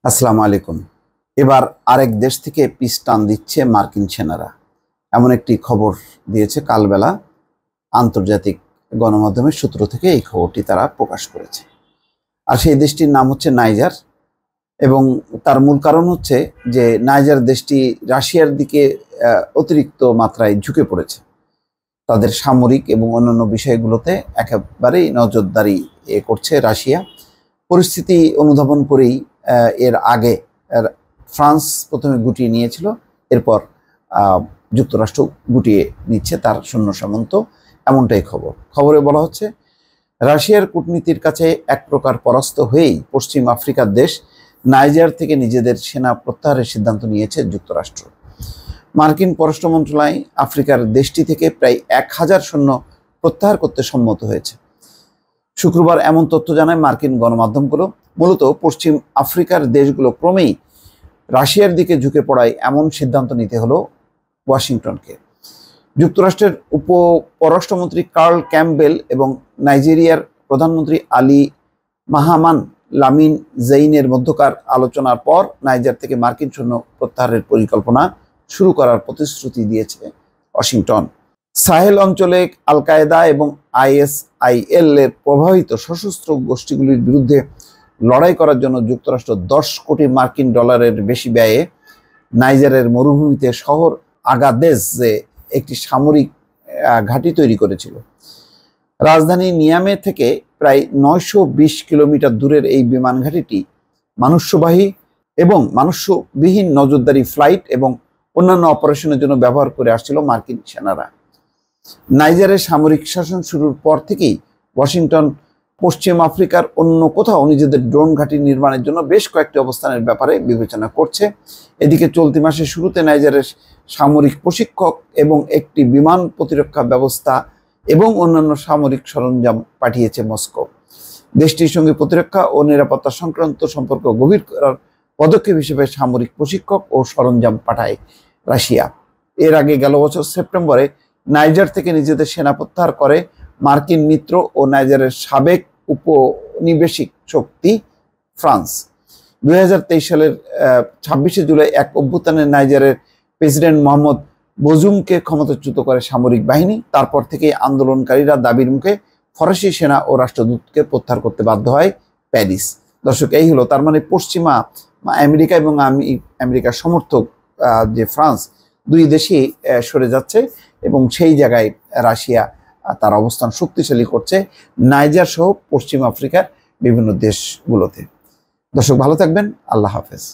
আসসালামু আলাইকুম। এবার আরেক দেশ থেকে পিস টান দিচ্ছে মার্কিন সেনারা, এমন একটি খবর দিয়েছে কালবেলা আন্তর্জাতিক গণমাধ্যমের সূত্র থেকে এই খবরটি তারা প্রকাশ করেছে। আর সেই দেশটির নাম হচ্ছে নাইজার, এবং তার মূল কারণ হচ্ছে যে নাইজার দেশটি রাশিয়ার দিকে অতিরিক্ত মাত্রায় ঝুঁকে পড়েছে। তাদের সামরিক এবং অন্যান্য বিষয়গুলোতে একেবারেই নজরদারি করছে রাশিয়া। পরিস্থিতি অনুধাবন করেই এর আগে ফ্রান্স প্রথমে গুটিয়ে নিয়েছিল, এরপর যুক্তরাষ্ট্র গুটিয়ে নিচ্ছে তার সৈন্য সামন্ত, এমনটাই খবরে বলা হচ্ছে। রাশিয়ার কূটনীতির কাছে এক প্রকার পরাস্ত হয়েই পশ্চিম আফ্রিকার দেশ নাইজার থেকে নিজেদের সেনা প্রত্যাহারের সিদ্ধান্ত নিয়েছে যুক্তরাষ্ট্র। মার্কিন পররাষ্ট্র মন্ত্রণালয় আফ্রিকার দেশটি থেকে প্রায় 1000 সৈন্য প্রত্যাহার করতে সম্মত হয়েছে। শুক্রবার এমন তথ্য জানায় মার্কিন গণমাধ্যমগুলো। মূলত পশ্চিম আফ্রিকার দেশগুলো ক্রমেই রাশিয়ার দিকে ঝুঁকে পড়ায় এমন সিদ্ধান্ত নিতে হলো ওয়াশিংটনকে। যুক্তরাষ্ট্রের পররাষ্ট্রমন্ত্রী কার্ল ক্যাম্পবেল এবং নাইজেরিয়ার প্রধানমন্ত্রী আলী মাহামান লামিন জেইনের মধ্যকার আলোচনার পর নাইজার থেকে মার্কিন সৈন্য প্রত্যাহারের পরিকল্পনা শুরু করার প্রতিশ্রুতি দিয়েছে ওয়াশিংটন। সাহেল অঞ্চলে আল কায়েদা এবং ISIL এর প্রভাবিত সশস্ত্র গোষ্ঠীগুলির বিরুদ্ধে লড়াই করার জন্য যুক্তরাষ্ট্র 10 কোটি মার্কিন ডলারের বেশি ব্যয়ে নাইজারের মরুভূমিতে শহর আগাদেজে একটি সামরিক ঘাঁটি তৈরি করেছিল। রাজধানী নিয়ামে থেকে প্রায় 920 কিলোমিটার দূরের এই বিমান ঘাঁটিটি মানুষ্যবাহী এবং মানুষ্যবিহীন নজরদারি ফ্লাইট এবং অন্যান্য অপারেশনের জন্য ব্যবহার করে আসছিল মার্কিন সেনারা। নাইজারের সামরিক শাসন শুরুর পর থেকেই ওয়াশিংটন পশ্চিম আফ্রিকার অন্য কোথাও নিজেদের ড্রোন ঘাঁটি নির্মাণের জন্য বেশ কয়েকটি অবস্থানের ব্যাপারে বিবেচনা করছে। এদিকে চলতি মাসের শুরুতে নাইজারের সামরিক প্রশিক্ষক এবং একটি বিমান প্রতিরক্ষা ব্যবস্থা এবং অন্যান্য সামরিক সরঞ্জাম পাঠিয়েছে মস্কো। দেশটির সঙ্গে প্রতিরক্ষা ও নিরাপত্তা সংক্রান্ত সম্পর্ক গভীর করার পদক্ষেপ হিসেবে সামরিক প্রশিক্ষক ও সরঞ্জাম পাঠায় রাশিয়া। এর আগে গেল বছর সেপ্টেম্বরে নাইজার থেকে নিজেদের সেনা প্রত্যাহার করে মার্কিন মিত্র ও নাইজারের সাবেক উপনিবেশিক শক্তি ফ্রান্স। 2023 সালের 26শে জুলাই এক অভ্যুত্থানে নাইজারের প্রেসিডেন্ট মোহাম্মদ বজুমকে ক্ষমতাচ্যুত করে সামরিক বাহিনী। তারপর থেকে আন্দোলনকারীরা দাবির মুখে ফরাসি সেনা ও রাষ্ট্রদূতকে প্রত্যাহার করতে বাধ্য হয় প্যারিস। দর্শক, এই হলো তার মানে পশ্চিমা আমেরিকা এবং আমেরিকার সমর্থক যে ফ্রান্স, দুই দেশই সরে যাচ্ছে এবং সেই জায়গায় রাশিয়া তার অবস্থান শক্তিশালী করছে নাইজার সহ পশ্চিম আফ্রিকার বিভিন্ন দেশগুলোতে। দর্শক, ভালো থাকবেন। আল্লাহ হাফেজ।